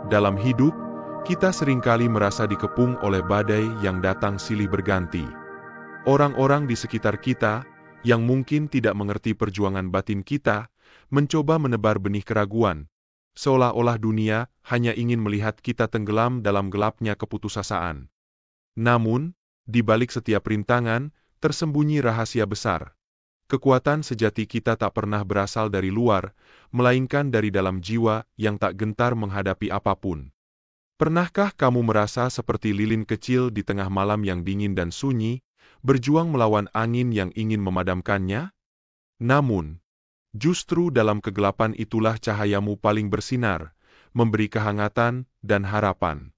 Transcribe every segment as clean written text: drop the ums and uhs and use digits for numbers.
Dalam hidup, kita seringkali merasa dikepung oleh badai yang datang silih berganti. Orang-orang di sekitar kita, yang mungkin tidak mengerti perjuangan batin kita, mencoba menebar benih keraguan, seolah-olah dunia hanya ingin melihat kita tenggelam dalam gelapnya keputusasaan. Namun, di balik setiap rintangan, tersembunyi rahasia besar. Kekuatan sejati kita tak pernah berasal dari luar, melainkan dari dalam jiwa yang tak gentar menghadapi apapun. Pernahkah kamu merasa seperti lilin kecil di tengah malam yang dingin dan sunyi, berjuang melawan angin yang ingin memadamkannya? Namun, justru dalam kegelapan itulah cahayamu paling bersinar, memberi kehangatan dan harapan.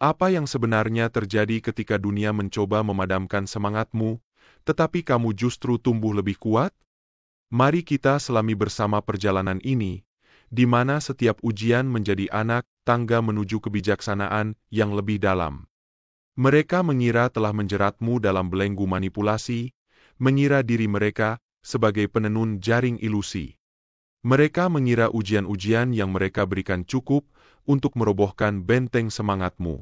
Apa yang sebenarnya terjadi ketika dunia mencoba memadamkan semangatmu, tetapi kamu justru tumbuh lebih kuat? Mari kita selami bersama perjalanan ini, di mana setiap ujian menjadi anak tangga menuju kebijaksanaan yang lebih dalam. Mereka mengira telah menjeratmu dalam belenggu manipulasi, mengira diri mereka sebagai penenun jaring ilusi. Mereka mengira ujian-ujian yang mereka berikan cukup untuk merobohkan benteng semangatmu.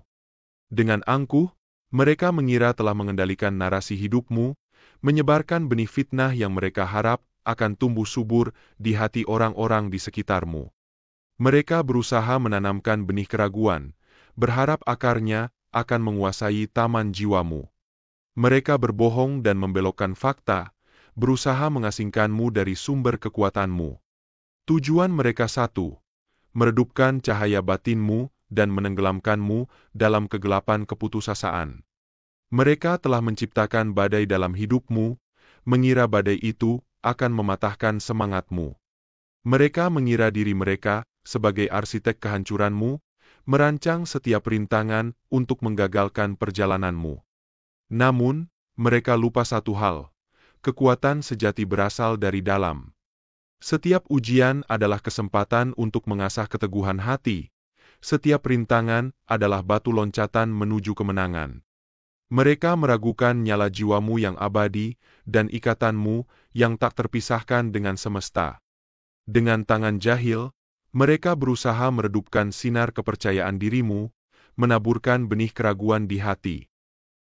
Dengan angkuh, mereka mengira telah mengendalikan narasi hidupmu, menyebarkan benih fitnah yang mereka harap akan tumbuh subur di hati orang-orang di sekitarmu. Mereka berusaha menanamkan benih keraguan, berharap akarnya akan menguasai taman jiwamu. Mereka berbohong dan membelokkan fakta, berusaha mengasingkanmu dari sumber kekuatanmu. Tujuan mereka satu, meredupkan cahaya batinmu dan menenggelamkanmu dalam kegelapan keputusasaan. Mereka telah menciptakan badai dalam hidupmu, mengira badai itu akan mematahkan semangatmu. Mereka mengira diri mereka sebagai arsitek kehancuranmu, merancang setiap rintangan untuk menggagalkan perjalananmu. Namun, mereka lupa satu hal, kekuatan sejati berasal dari dalam. Setiap ujian adalah kesempatan untuk mengasah keteguhan hati, setiap rintangan adalah batu loncatan menuju kemenangan. Mereka meragukan nyala jiwamu yang abadi dan ikatanmu yang tak terpisahkan dengan semesta. Dengan tangan jahil, mereka berusaha meredupkan sinar kepercayaan dirimu, menaburkan benih keraguan di hati.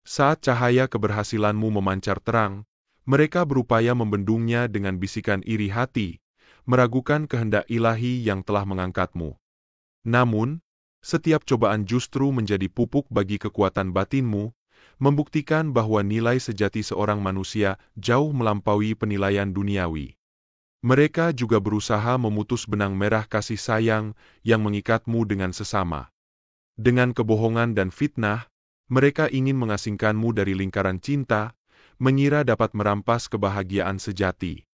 Saat cahaya keberhasilanmu memancar terang, mereka berupaya membendungnya dengan bisikan iri hati, meragukan kehendak ilahi yang telah mengangkatmu. Namun, setiap cobaan justru menjadi pupuk bagi kekuatan batinmu, membuktikan bahwa nilai sejati seorang manusia jauh melampaui penilaian duniawi. Mereka juga berusaha memutus benang merah kasih sayang yang mengikatmu dengan sesama. Dengan kebohongan dan fitnah, mereka ingin mengasingkanmu dari lingkaran cinta, mengira dapat merampas kebahagiaan sejati.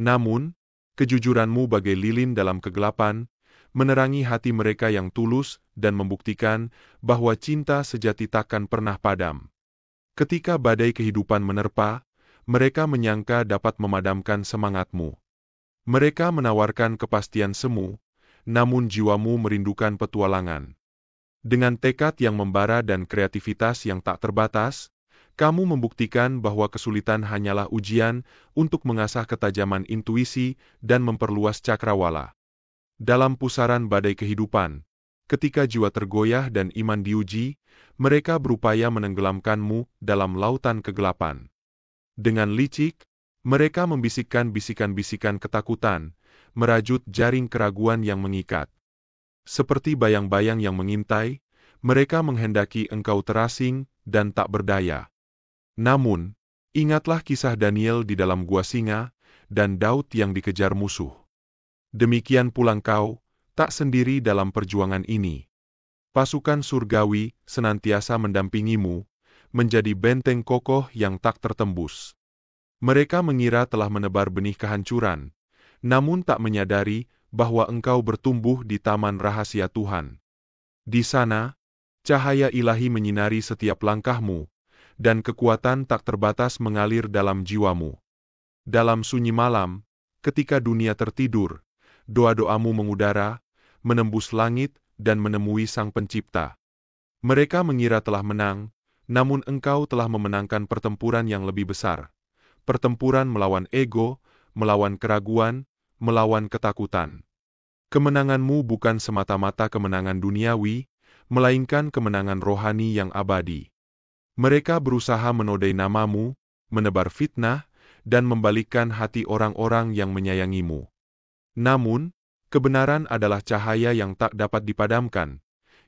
Namun, kejujuranmu bagai lilin dalam kegelapan, menerangi hati mereka yang tulus dan membuktikan bahwa cinta sejati takkan pernah padam. Ketika badai kehidupan menerpa, mereka menyangka dapat memadamkan semangatmu. Mereka menawarkan kepastian semu, namun jiwamu merindukan petualangan. Dengan tekad yang membara dan kreativitas yang tak terbatas, kamu membuktikan bahwa kesulitan hanyalah ujian untuk mengasah ketajaman intuisi dan memperluas cakrawala. Dalam pusaran badai kehidupan, ketika jiwa tergoyah dan iman diuji, mereka berupaya menenggelamkanmu dalam lautan kegelapan. Dengan licik, mereka membisikkan bisikan-bisikan ketakutan, merajut jaring keraguan yang mengikat. Seperti bayang-bayang yang mengintai, mereka menghendaki engkau terasing dan tak berdaya. Namun, ingatlah kisah Daniel di dalam gua singa, dan Daud yang dikejar musuh. Demikian pula engkau, tak sendiri dalam perjuangan ini. Pasukan surgawi senantiasa mendampingimu, menjadi benteng kokoh yang tak tertembus. Mereka mengira telah menebar benih kehancuran, namun tak menyadari bahwa engkau bertumbuh di taman rahasia Tuhan. Di sana, cahaya ilahi menyinari setiap langkahmu, dan kekuatan tak terbatas mengalir dalam jiwamu. Dalam sunyi malam, ketika dunia tertidur, doa-doamu mengudara, menembus langit, dan menemui Sang Pencipta. Mereka mengira telah menang, namun engkau telah memenangkan pertempuran yang lebih besar. Pertempuran melawan ego, melawan keraguan, melawan ketakutan. Kemenanganmu bukan semata-mata kemenangan duniawi, melainkan kemenangan rohani yang abadi. Mereka berusaha menodai namamu, menebar fitnah, dan membalikkan hati orang-orang yang menyayangimu. Namun, kebenaran adalah cahaya yang tak dapat dipadamkan.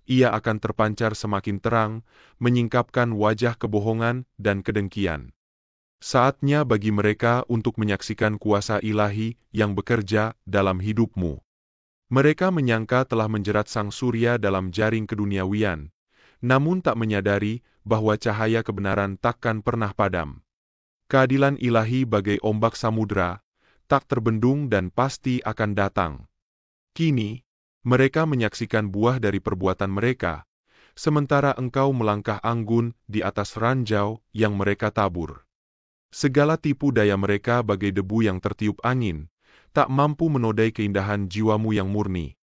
Ia akan terpancar semakin terang, menyingkapkan wajah kebohongan dan kedengkian. Saatnya bagi mereka untuk menyaksikan kuasa ilahi yang bekerja dalam hidupmu. Mereka menyangka telah menjerat sang surya dalam jaring keduniawian, namun tak menyadari bahwa cahaya kebenaran takkan pernah padam. Keadilan ilahi bagai ombak samudra, tak terbendung dan pasti akan datang. Kini, mereka menyaksikan buah dari perbuatan mereka, sementara engkau melangkah anggun di atas ranjau yang mereka tabur. Segala tipu daya mereka bagai debu yang tertiup angin, tak mampu menodai keindahan jiwamu yang murni.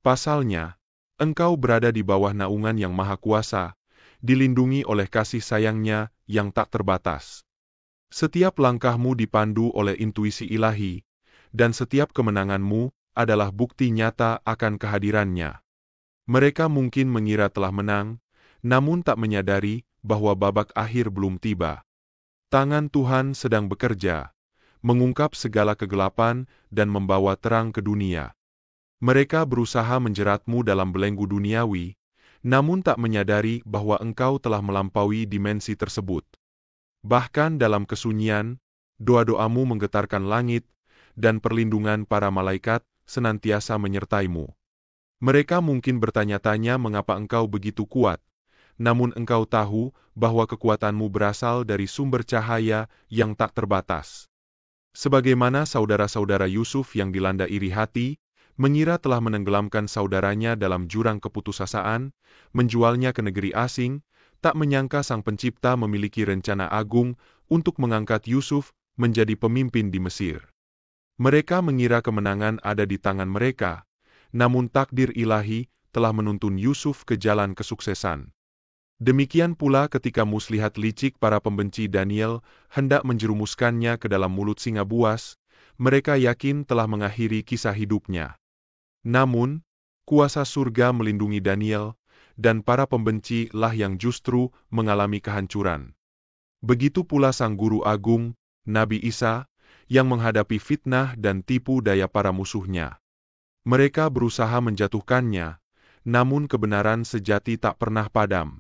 Pasalnya, engkau berada di bawah naungan yang maha kuasa, dilindungi oleh kasih sayangnya yang tak terbatas. Setiap langkahmu dipandu oleh intuisi ilahi, dan setiap kemenanganmu adalah bukti nyata akan kehadirannya. Mereka mungkin mengira telah menang, namun tak menyadari bahwa babak akhir belum tiba. Tangan Tuhan sedang bekerja, mengungkap segala kegelapan dan membawa terang ke dunia. Mereka berusaha menjeratmu dalam belenggu duniawi, namun tak menyadari bahwa engkau telah melampaui dimensi tersebut. Bahkan dalam kesunyian, doa-doamu menggetarkan langit, dan perlindungan para malaikat senantiasa menyertaimu. Mereka mungkin bertanya-tanya mengapa engkau begitu kuat, namun engkau tahu bahwa kekuatanmu berasal dari sumber cahaya yang tak terbatas. Sebagaimana saudara-saudara Yusuf yang dilanda iri hati, mengira telah menenggelamkan saudaranya dalam jurang keputusasaan, menjualnya ke negeri asing, tak menyangka Sang Pencipta memiliki rencana agung untuk mengangkat Yusuf menjadi pemimpin di Mesir. Mereka mengira kemenangan ada di tangan mereka, namun takdir ilahi telah menuntun Yusuf ke jalan kesuksesan. Demikian pula ketika muslihat licik para pembenci Daniel hendak menjerumuskannya ke dalam mulut singa buas, mereka yakin telah mengakhiri kisah hidupnya. Namun, kuasa surga melindungi Daniel, dan para pembenci lah yang justru mengalami kehancuran. Begitu pula sang guru agung, Nabi Isa, yang menghadapi fitnah dan tipu daya para musuhnya. Mereka berusaha menjatuhkannya, namun kebenaran sejati tak pernah padam.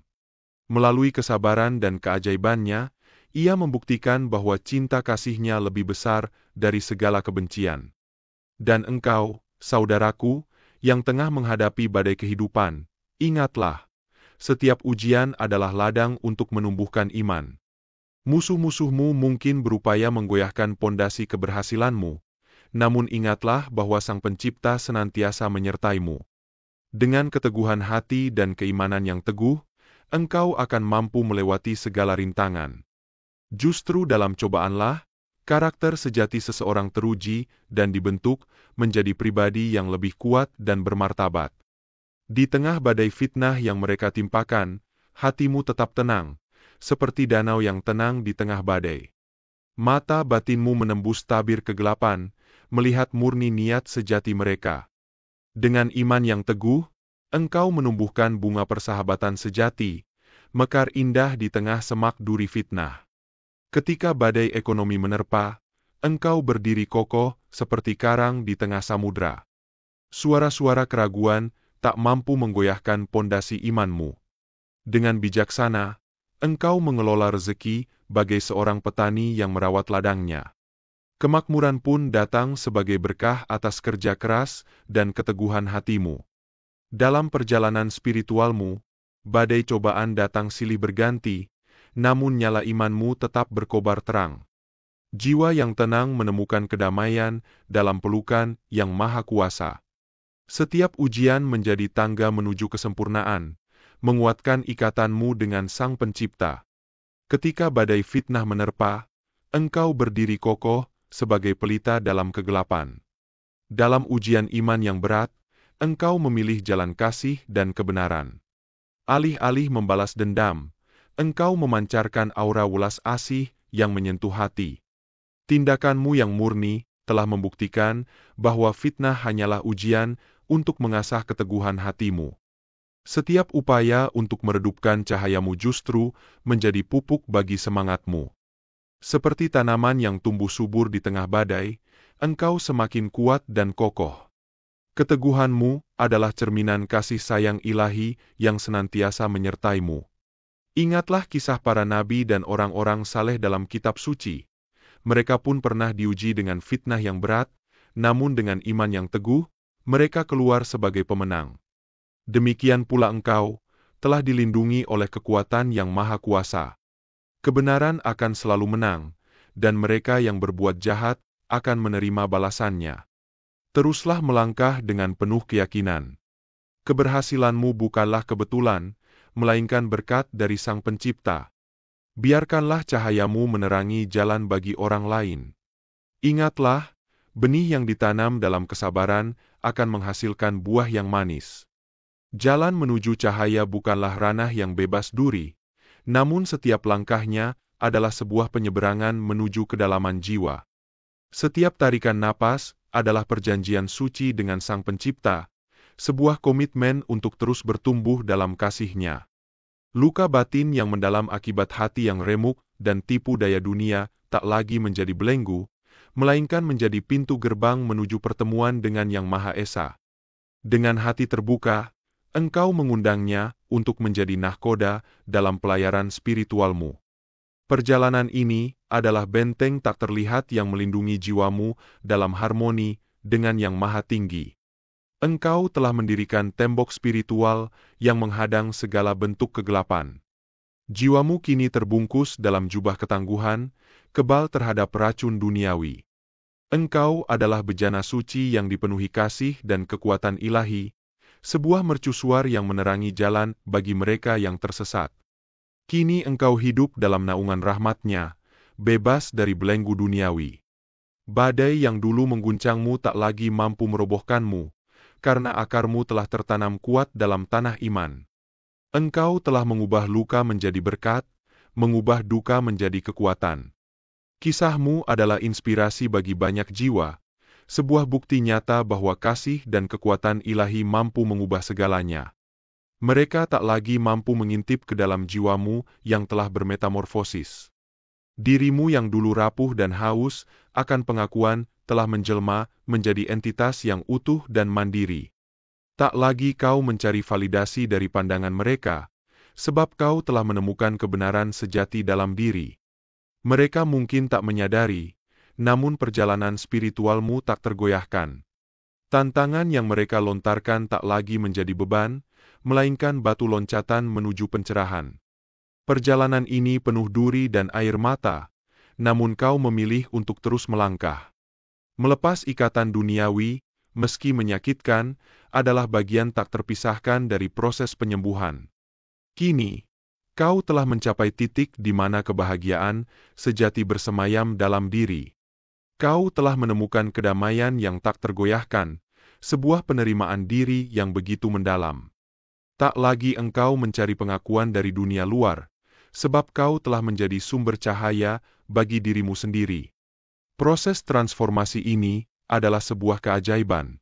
Melalui kesabaran dan keajaibannya, ia membuktikan bahwa cinta kasihnya lebih besar dari segala kebencian. Dan engkau, saudaraku, yang tengah menghadapi badai kehidupan, ingatlah, setiap ujian adalah ladang untuk menumbuhkan iman. Musuh-musuhmu mungkin berupaya menggoyahkan pondasi keberhasilanmu, namun ingatlah bahwa Sang Pencipta senantiasa menyertaimu. Dengan keteguhan hati dan keimanan yang teguh, engkau akan mampu melewati segala rintangan. Justru dalam cobaanlah, karakter sejati seseorang teruji dan dibentuk menjadi pribadi yang lebih kuat dan bermartabat. Di tengah badai fitnah yang mereka timpakan, hatimu tetap tenang, seperti danau yang tenang di tengah badai. Mata batinmu menembus tabir kegelapan, melihat murni niat sejati mereka. Dengan iman yang teguh, engkau menumbuhkan bunga persahabatan sejati, mekar indah di tengah semak duri fitnah. Ketika badai ekonomi menerpa, engkau berdiri kokoh seperti karang di tengah samudra. Suara-suara keraguan tak mampu menggoyahkan pondasi imanmu. Dengan bijaksana, engkau mengelola rezeki bagai seorang petani yang merawat ladangnya. Kemakmuran pun datang sebagai berkah atas kerja keras dan keteguhan hatimu. Dalam perjalanan spiritualmu, badai cobaan datang silih berganti, namun nyala imanmu tetap berkobar terang. Jiwa yang tenang menemukan kedamaian dalam pelukan yang maha kuasa. Setiap ujian menjadi tangga menuju kesempurnaan, menguatkan ikatanmu dengan Sang Pencipta. Ketika badai fitnah menerpa, engkau berdiri kokoh sebagai pelita dalam kegelapan. Dalam ujian iman yang berat, engkau memilih jalan kasih dan kebenaran. Alih-alih membalas dendam, engkau memancarkan aura welas asih yang menyentuh hati. Tindakanmu yang murni telah membuktikan bahwa fitnah hanyalah ujian untuk mengasah keteguhan hatimu. Setiap upaya untuk meredupkan cahayamu justru menjadi pupuk bagi semangatmu. Seperti tanaman yang tumbuh subur di tengah badai, engkau semakin kuat dan kokoh. Keteguhanmu adalah cerminan kasih sayang ilahi yang senantiasa menyertaimu. Ingatlah kisah para nabi dan orang-orang saleh dalam kitab suci. Mereka pun pernah diuji dengan fitnah yang berat, namun dengan iman yang teguh, mereka keluar sebagai pemenang. Demikian pula engkau, telah dilindungi oleh kekuatan yang maha kuasa. Kebenaran akan selalu menang, dan mereka yang berbuat jahat akan menerima balasannya. Teruslah melangkah dengan penuh keyakinan. Keberhasilanmu bukanlah kebetulan, melainkan berkat dari Sang Pencipta. Biarkanlah cahayamu menerangi jalan bagi orang lain. Ingatlah, benih yang ditanam dalam kesabaran akan menghasilkan buah yang manis. Jalan menuju cahaya bukanlah ranah yang bebas duri, namun setiap langkahnya adalah sebuah penyeberangan menuju kedalaman jiwa. Setiap tarikan napas adalah perjanjian suci dengan Sang Pencipta, sebuah komitmen untuk terus bertumbuh dalam kasih-Nya. Luka batin yang mendalam akibat hati yang remuk dan tipu daya dunia tak lagi menjadi belenggu, melainkan menjadi pintu gerbang menuju pertemuan dengan Yang Maha Esa. Dengan hati terbuka, engkau mengundangnya untuk menjadi nahkoda dalam pelayaran spiritualmu. Perjalanan ini adalah benteng tak terlihat yang melindungi jiwamu dalam harmoni dengan Yang Maha Tinggi. Engkau telah mendirikan tembok spiritual yang menghadang segala bentuk kegelapan. Jiwamu kini terbungkus dalam jubah ketangguhan, kebal terhadap racun duniawi. Engkau adalah bejana suci yang dipenuhi kasih dan kekuatan ilahi, sebuah mercusuar yang menerangi jalan bagi mereka yang tersesat. Kini engkau hidup dalam naungan rahmat-Nya, bebas dari belenggu duniawi. Badai yang dulu mengguncangmu tak lagi mampu merobohkanmu, karena akarmu telah tertanam kuat dalam tanah iman. Engkau telah mengubah luka menjadi berkat, mengubah duka menjadi kekuatan. Kisahmu adalah inspirasi bagi banyak jiwa, sebuah bukti nyata bahwa kasih dan kekuatan ilahi mampu mengubah segalanya. Mereka tak lagi mampu mengintip ke dalam jiwamu yang telah bermetamorfosis. Dirimu yang dulu rapuh dan haus akan pengakuan telah menjelma menjadi entitas yang utuh dan mandiri. Tak lagi kau mencari validasi dari pandangan mereka, sebab kau telah menemukan kebenaran sejati dalam diri. Mereka mungkin tak menyadari, namun perjalanan spiritualmu tak tergoyahkan. Tantangan yang mereka lontarkan tak lagi menjadi beban, melainkan batu loncatan menuju pencerahan. Perjalanan ini penuh duri dan air mata, namun kau memilih untuk terus melangkah. Melepas ikatan duniawi, meski menyakitkan, adalah bagian tak terpisahkan dari proses penyembuhan. Kini, kau telah mencapai titik di mana kebahagiaan sejati bersemayam dalam diri. Kau telah menemukan kedamaian yang tak tergoyahkan, sebuah penerimaan diri yang begitu mendalam. Tak lagi engkau mencari pengakuan dari dunia luar, sebab kau telah menjadi sumber cahaya bagi dirimu sendiri. Proses transformasi ini adalah sebuah keajaiban.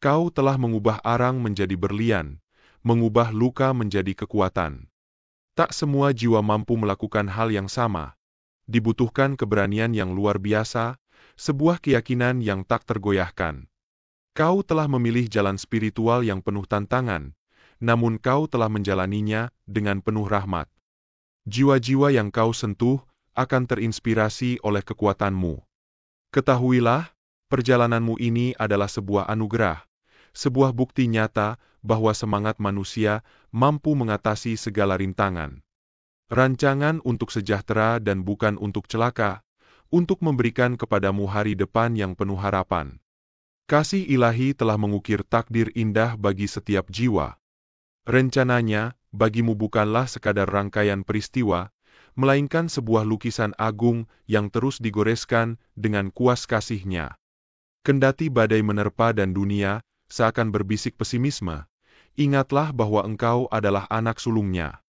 Kau telah mengubah arang menjadi berlian, mengubah luka menjadi kekuatan. Tak semua jiwa mampu melakukan hal yang sama. Dibutuhkan keberanian yang luar biasa, sebuah keyakinan yang tak tergoyahkan. Kau telah memilih jalan spiritual yang penuh tantangan, namun kau telah menjalaninya dengan penuh rahmat. Jiwa-jiwa yang kau sentuh akan terinspirasi oleh kekuatanmu. Ketahuilah, perjalananmu ini adalah sebuah anugerah, sebuah bukti nyata bahwa semangat manusia mampu mengatasi segala rintangan. Rancangan untuk sejahtera dan bukan untuk celaka, untuk memberikan kepadamu hari depan yang penuh harapan. Kasih ilahi telah mengukir takdir indah bagi setiap jiwa. Rencananya, bagimu bukanlah sekadar rangkaian peristiwa, melainkan sebuah lukisan agung yang terus digoreskan dengan kuas kasih-Nya. Kendati badai menerpa dan dunia seakan berbisik pesimisme, ingatlah bahwa engkau adalah anak sulung-Nya.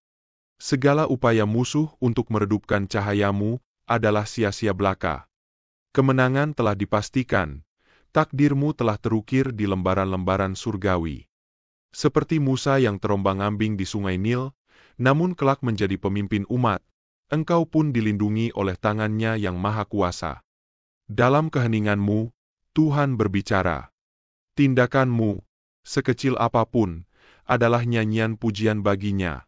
Segala upaya musuh untuk meredupkan cahayamu adalah sia-sia belaka. Kemenangan telah dipastikan, takdirmu telah terukir di lembaran-lembaran surgawi. Seperti Musa yang terombang-ambing di Sungai Nil, namun kelak menjadi pemimpin umat, engkau pun dilindungi oleh tangannya yang maha kuasa. Dalam keheninganmu, Tuhan berbicara. Tindakanmu, sekecil apapun, adalah nyanyian pujian baginya.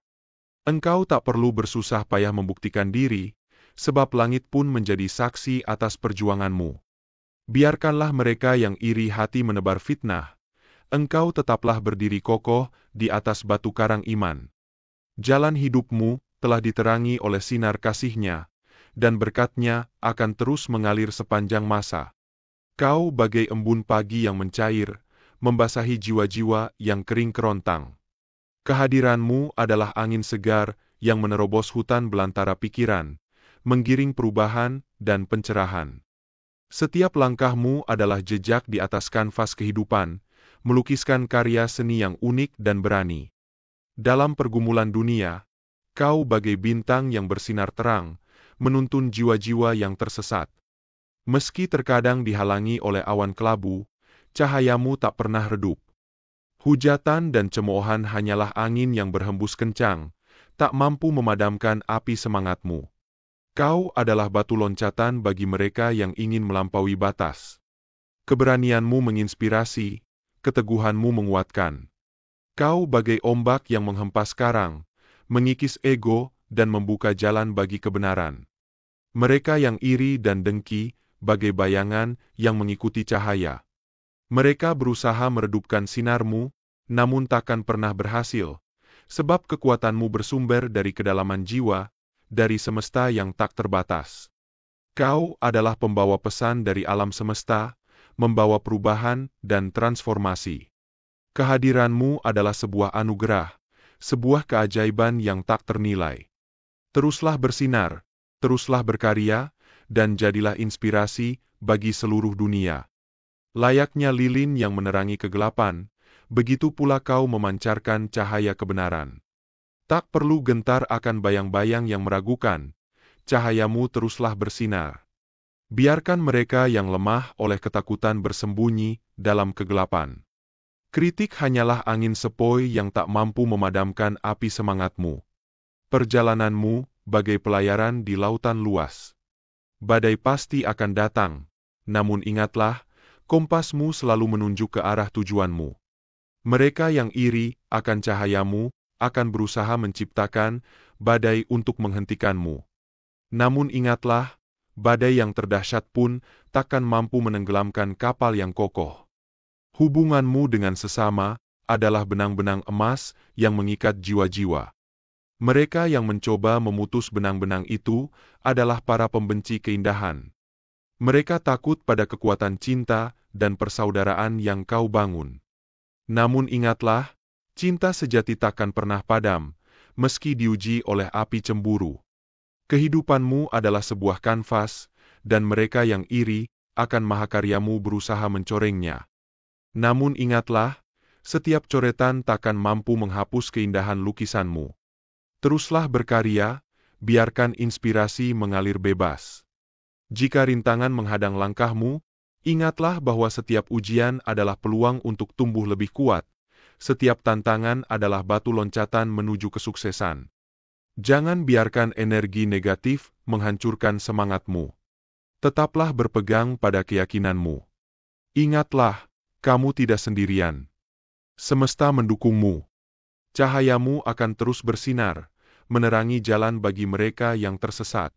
Engkau tak perlu bersusah payah membuktikan diri, sebab langit pun menjadi saksi atas perjuanganmu. Biarkanlah mereka yang iri hati menebar fitnah, engkau tetaplah berdiri kokoh di atas batu karang iman. Jalan hidupmu telah diterangi oleh sinar kasih-Nya, dan berkat-Nya akan terus mengalir sepanjang masa. Kau bagai embun pagi yang mencair, membasahi jiwa-jiwa yang kering kerontang. Kehadiranmu adalah angin segar yang menerobos hutan belantara pikiran, menggiring perubahan dan pencerahan. Setiap langkahmu adalah jejak di atas kanvas kehidupan, melukiskan karya seni yang unik dan berani. Dalam pergumulan dunia, kau bagai bintang yang bersinar terang, menuntun jiwa-jiwa yang tersesat. Meski terkadang dihalangi oleh awan kelabu, cahayamu tak pernah redup. Hujatan dan cemoohan hanyalah angin yang berhembus kencang, tak mampu memadamkan api semangatmu. Kau adalah batu loncatan bagi mereka yang ingin melampaui batas. Keberanianmu menginspirasi, keteguhanmu menguatkan. Kau bagai ombak yang menghempas karang, mengikis ego, dan membuka jalan bagi kebenaran. Mereka yang iri dan dengki, bagai bayangan yang mengikuti cahaya. Mereka berusaha meredupkan sinarmu, namun takkan pernah berhasil, sebab kekuatanmu bersumber dari kedalaman jiwa, dari semesta yang tak terbatas. Kau adalah pembawa pesan dari alam semesta, membawa perubahan dan transformasi. Kehadiranmu adalah sebuah anugerah, sebuah keajaiban yang tak ternilai. Teruslah bersinar, teruslah berkarya, dan jadilah inspirasi bagi seluruh dunia. Layaknya lilin yang menerangi kegelapan, begitu pula kau memancarkan cahaya kebenaran. Tak perlu gentar akan bayang-bayang yang meragukan, cahayamu teruslah bersinar. Biarkan mereka yang lemah oleh ketakutan bersembunyi dalam kegelapan. Kritik hanyalah angin sepoi yang tak mampu memadamkan api semangatmu. Perjalananmu bagai pelayaran di lautan luas. Badai pasti akan datang, namun ingatlah, kompasmu selalu menunjuk ke arah tujuanmu. Mereka yang iri akan cahayamu akan berusaha menciptakan badai untuk menghentikanmu. Namun ingatlah, badai yang terdahsyat pun takkan mampu menenggelamkan kapal yang kokoh. Hubunganmu dengan sesama adalah benang-benang emas yang mengikat jiwa-jiwa. Mereka yang mencoba memutus benang-benang itu adalah para pembenci keindahan. Mereka takut pada kekuatan cinta dan persaudaraan yang kau bangun. Namun ingatlah, cinta sejati takkan pernah padam, meski diuji oleh api cemburu. Kehidupanmu adalah sebuah kanvas, dan mereka yang iri akan mahakaryamu berusaha mencorengnya. Namun ingatlah, setiap coretan takkan mampu menghapus keindahan lukisanmu. Teruslah berkarya, biarkan inspirasi mengalir bebas. Jika rintangan menghadang langkahmu, ingatlah bahwa setiap ujian adalah peluang untuk tumbuh lebih kuat. Setiap tantangan adalah batu loncatan menuju kesuksesan. Jangan biarkan energi negatif menghancurkan semangatmu. Tetaplah berpegang pada keyakinanmu. Ingatlah, kamu tidak sendirian. Semesta mendukungmu. Cahayamu akan terus bersinar, menerangi jalan bagi mereka yang tersesat.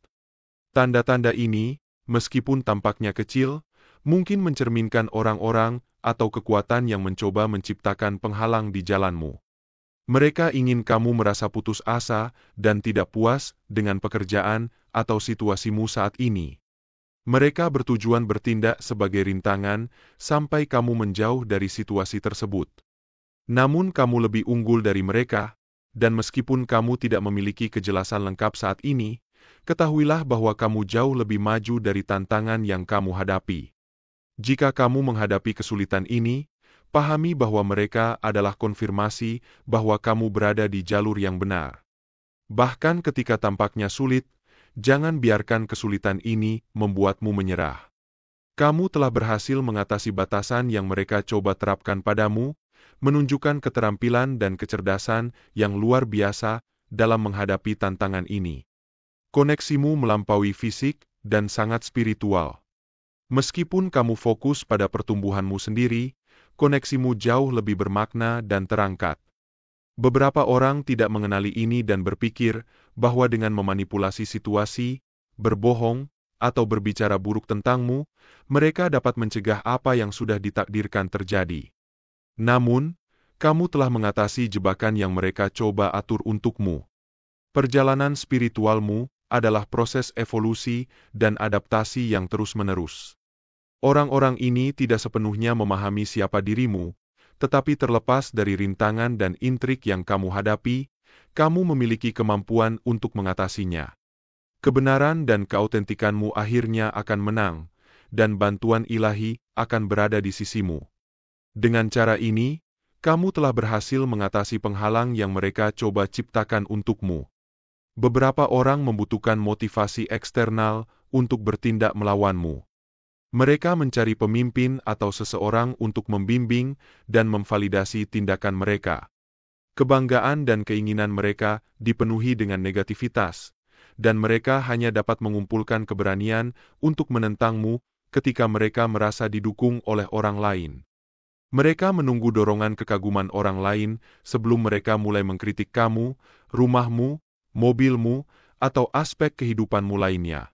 Tanda-tanda ini, meskipun tampaknya kecil, mungkin mencerminkan orang-orang atau kekuatan yang mencoba menciptakan penghalang di jalanmu. Mereka ingin kamu merasa putus asa dan tidak puas dengan pekerjaan atau situasimu saat ini. Mereka bertujuan bertindak sebagai rintangan sampai kamu menjauh dari situasi tersebut. Namun kamu lebih unggul dari mereka, dan meskipun kamu tidak memiliki kejelasan lengkap saat ini, ketahuilah bahwa kamu jauh lebih maju dari tantangan yang kamu hadapi. Jika kamu menghadapi kesulitan ini, pahami bahwa mereka adalah konfirmasi bahwa kamu berada di jalur yang benar. Bahkan ketika tampaknya sulit, jangan biarkan kesulitan ini membuatmu menyerah. Kamu telah berhasil mengatasi batasan yang mereka coba terapkan padamu, menunjukkan keterampilan dan kecerdasan yang luar biasa dalam menghadapi tantangan ini. Koneksimu melampaui fisik dan sangat spiritual. Meskipun kamu fokus pada pertumbuhanmu sendiri, koneksimu jauh lebih bermakna dan terangkat. Beberapa orang tidak mengenali ini dan berpikir bahwa dengan memanipulasi situasi, berbohong, atau berbicara buruk tentangmu, mereka dapat mencegah apa yang sudah ditakdirkan terjadi. Namun, kamu telah mengatasi jebakan yang mereka coba atur untukmu. Perjalanan spiritualmu adalah proses evolusi dan adaptasi yang terus-menerus. Orang-orang ini tidak sepenuhnya memahami siapa dirimu, tetapi terlepas dari rintangan dan intrik yang kamu hadapi, kamu memiliki kemampuan untuk mengatasinya. Kebenaran dan keautentikanmu akhirnya akan menang, dan bantuan ilahi akan berada di sisimu. Dengan cara ini, kamu telah berhasil mengatasi penghalang yang mereka coba ciptakan untukmu. Beberapa orang membutuhkan motivasi eksternal untuk bertindak melawanmu. Mereka mencari pemimpin atau seseorang untuk membimbing dan memvalidasi tindakan mereka. Kebanggaan dan keinginan mereka dipenuhi dengan negativitas, dan mereka hanya dapat mengumpulkan keberanian untuk menentangmu ketika mereka merasa didukung oleh orang lain. Mereka menunggu dorongan kekaguman orang lain sebelum mereka mulai mengkritik kamu, rumahmu, mobilmu, atau aspek kehidupanmu lainnya.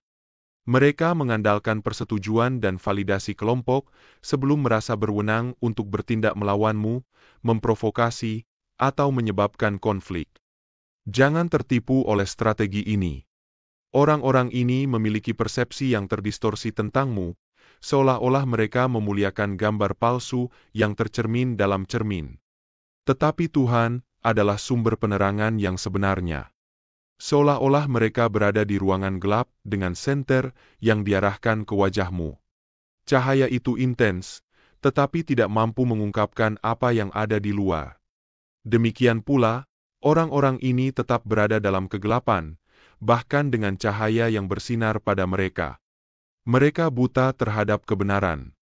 Mereka mengandalkan persetujuan dan validasi kelompok sebelum merasa berwenang untuk bertindak melawanmu, memprovokasi, atau menyebabkan konflik. Jangan tertipu oleh strategi ini. Orang-orang ini memiliki persepsi yang terdistorsi tentangmu, seolah-olah mereka memuliakan gambar palsu yang tercermin dalam cermin. Tetapi Tuhan adalah sumber penerangan yang sebenarnya. Seolah-olah mereka berada di ruangan gelap dengan senter yang diarahkan ke wajahmu. Cahaya itu intens, tetapi tidak mampu mengungkapkan apa yang ada di luar. Demikian pula, orang-orang ini tetap berada dalam kegelapan, bahkan dengan cahaya yang bersinar pada mereka. Mereka buta terhadap kebenaran.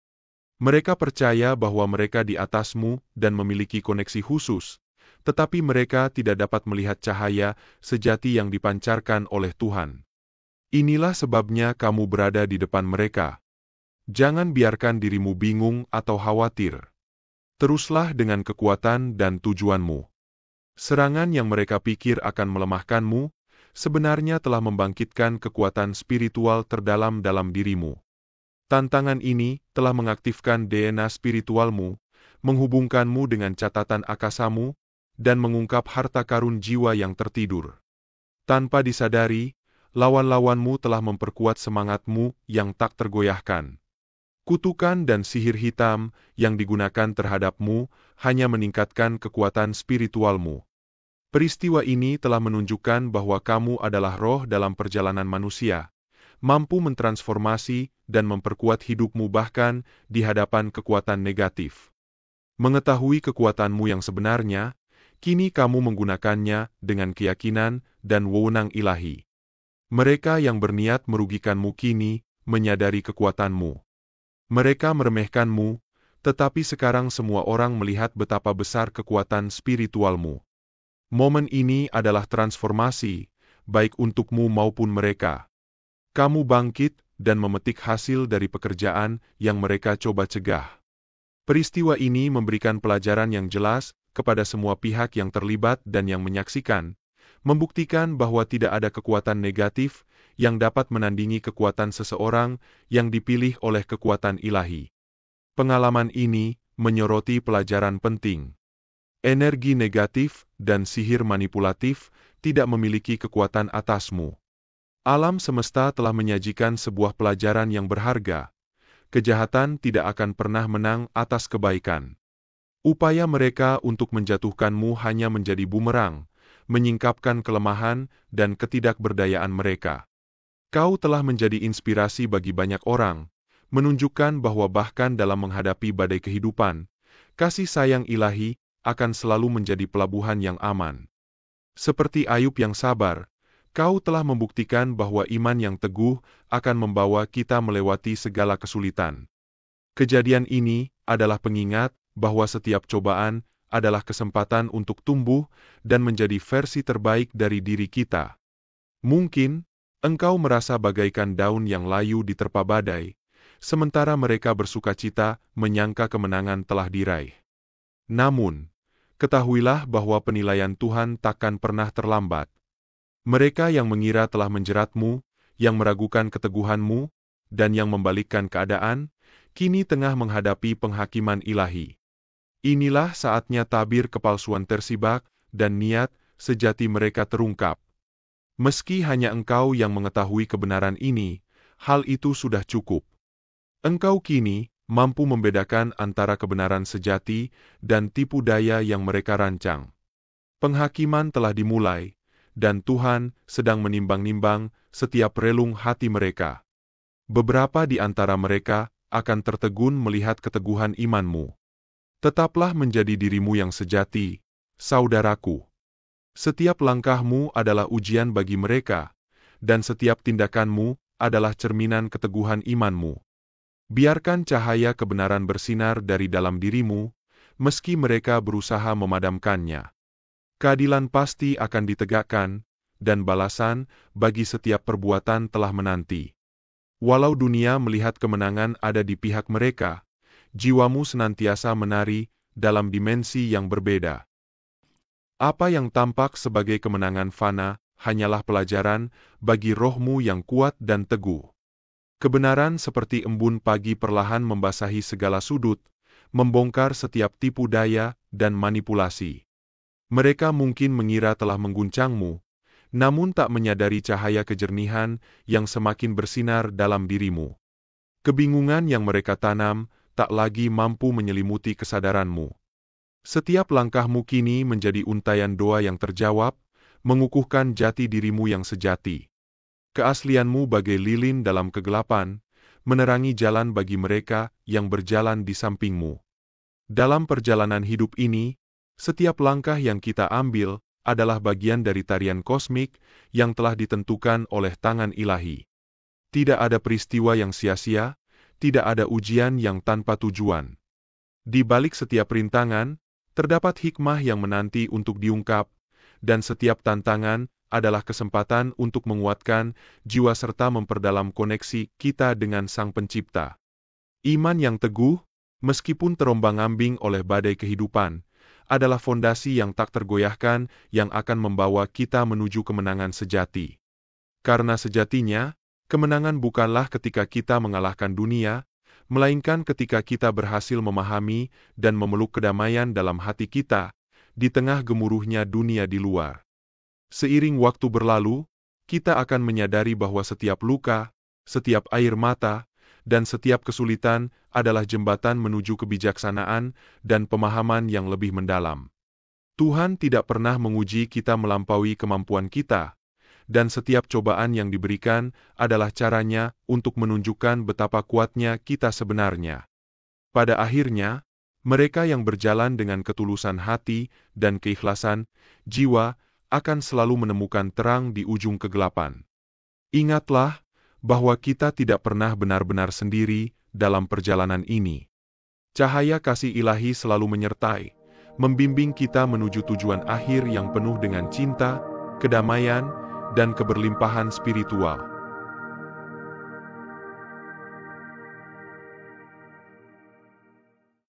Mereka percaya bahwa mereka di atasmu dan memiliki koneksi khusus, tetapi mereka tidak dapat melihat cahaya sejati yang dipancarkan oleh Tuhan. Inilah sebabnya kamu berada di depan mereka. Jangan biarkan dirimu bingung atau khawatir. Teruslah dengan kekuatan dan tujuanmu. Serangan yang mereka pikir akan melemahkanmu, sebenarnya telah membangkitkan kekuatan spiritual terdalam dalam dirimu. Tantangan ini telah mengaktifkan DNA spiritualmu, menghubungkanmu dengan catatan akasamu, dan mengungkap harta karun jiwa yang tertidur. Tanpa disadari, lawan-lawanmu telah memperkuat semangatmu yang tak tergoyahkan. Kutukan dan sihir hitam yang digunakan terhadapmu hanya meningkatkan kekuatan spiritualmu. Peristiwa ini telah menunjukkan bahwa kamu adalah roh dalam perjalanan manusia, mampu mentransformasi dan memperkuat hidupmu bahkan di hadapan kekuatan negatif. Mengetahui kekuatanmu yang sebenarnya, kini kamu menggunakannya dengan keyakinan dan wewenang ilahi. Mereka yang berniat merugikanmu kini menyadari kekuatanmu. Mereka meremehkanmu, tetapi sekarang semua orang melihat betapa besar kekuatan spiritualmu. Momen ini adalah transformasi, baik untukmu maupun mereka. Kamu bangkit dan memetik hasil dari pekerjaan yang mereka coba cegah. Peristiwa ini memberikan pelajaran yang jelas kepada semua pihak yang terlibat dan yang menyaksikan, membuktikan bahwa tidak ada kekuatan negatif yang dapat menandingi kekuatan seseorang yang dipilih oleh kekuatan ilahi. Pengalaman ini menyoroti pelajaran penting. Energi negatif dan sihir manipulatif tidak memiliki kekuatan atasmu. Alam semesta telah menyajikan sebuah pelajaran yang berharga. Kejahatan tidak akan pernah menang atas kebaikan. Upaya mereka untuk menjatuhkanmu hanya menjadi bumerang, menyingkapkan kelemahan dan ketidakberdayaan mereka. Kau telah menjadi inspirasi bagi banyak orang, menunjukkan bahwa bahkan dalam menghadapi badai kehidupan, kasih sayang ilahi akan selalu menjadi pelabuhan yang aman. Seperti Ayub yang sabar, kau telah membuktikan bahwa iman yang teguh akan membawa kita melewati segala kesulitan. Kejadian ini adalah pengingat bahwa setiap cobaan adalah kesempatan untuk tumbuh dan menjadi versi terbaik dari diri kita. Mungkin engkau merasa bagaikan daun yang layu diterpa badai, sementara mereka bersukacita menyangka kemenangan telah diraih. Namun, ketahuilah bahwa penilaian Tuhan takkan pernah terlambat. Mereka yang mengira telah menjeratmu, yang meragukan keteguhanmu, dan yang membalikkan keadaan, kini tengah menghadapi penghakiman ilahi. Inilah saatnya tabir kepalsuan tersibak, dan niat sejati mereka terungkap. Meski hanya engkau yang mengetahui kebenaran ini, hal itu sudah cukup. Engkau kini mampu membedakan antara kebenaran sejati dan tipu daya yang mereka rancang. Penghakiman telah dimulai, dan Tuhan sedang menimbang-nimbang setiap relung hati mereka. Beberapa di antara mereka akan tertegun melihat keteguhan imanmu. Tetaplah menjadi dirimu yang sejati, saudaraku. Setiap langkahmu adalah ujian bagi mereka, dan setiap tindakanmu adalah cerminan keteguhan imanmu. Biarkan cahaya kebenaran bersinar dari dalam dirimu, meski mereka berusaha memadamkannya. Keadilan pasti akan ditegakkan, dan balasan bagi setiap perbuatan telah menanti. Walau dunia melihat kemenangan ada di pihak mereka, jiwamu senantiasa menari dalam dimensi yang berbeda. Apa yang tampak sebagai kemenangan fana, hanyalah pelajaran bagi rohmu yang kuat dan teguh. Kebenaran seperti embun pagi perlahan membasahi segala sudut, membongkar setiap tipu daya dan manipulasi. Mereka mungkin mengira telah mengguncangmu, namun tak menyadari cahaya kejernihan yang semakin bersinar dalam dirimu. Kebingungan yang mereka tanam tak lagi mampu menyelimuti kesadaranmu. Setiap langkahmu kini menjadi untaian doa yang terjawab, mengukuhkan jati dirimu yang sejati. Keaslianmu bagai lilin dalam kegelapan, menerangi jalan bagi mereka yang berjalan di sampingmu. Dalam perjalanan hidup ini, setiap langkah yang kita ambil adalah bagian dari tarian kosmik yang telah ditentukan oleh tangan ilahi. Tidak ada peristiwa yang sia-sia, tidak ada ujian yang tanpa tujuan. Di balik setiap rintangan, terdapat hikmah yang menanti untuk diungkap, dan setiap tantangan adalah kesempatan untuk menguatkan jiwa serta memperdalam koneksi kita dengan Sang Pencipta. Iman yang teguh, meskipun terombang-ambing oleh badai kehidupan, adalah fondasi yang tak tergoyahkan yang akan membawa kita menuju kemenangan sejati. Karena sejatinya, kemenangan bukanlah ketika kita mengalahkan dunia, melainkan ketika kita berhasil memahami dan memeluk kedamaian dalam hati kita, di tengah gemuruhnya dunia di luar. Seiring waktu berlalu, kita akan menyadari bahwa setiap luka, setiap air mata, dan setiap kesulitan adalah jembatan menuju kebijaksanaan dan pemahaman yang lebih mendalam. Tuhan tidak pernah menguji kita melampaui kemampuan kita, dan setiap cobaan yang diberikan adalah caranya untuk menunjukkan betapa kuatnya kita sebenarnya. Pada akhirnya, mereka yang berjalan dengan ketulusan hati dan keikhlasan jiwa akan selalu menemukan terang di ujung kegelapan. Ingatlah bahwa kita tidak pernah benar-benar sendiri dalam perjalanan ini. Cahaya kasih ilahi selalu menyertai, membimbing kita menuju tujuan akhir yang penuh dengan cinta, kedamaian, dan keberlimpahan spiritual.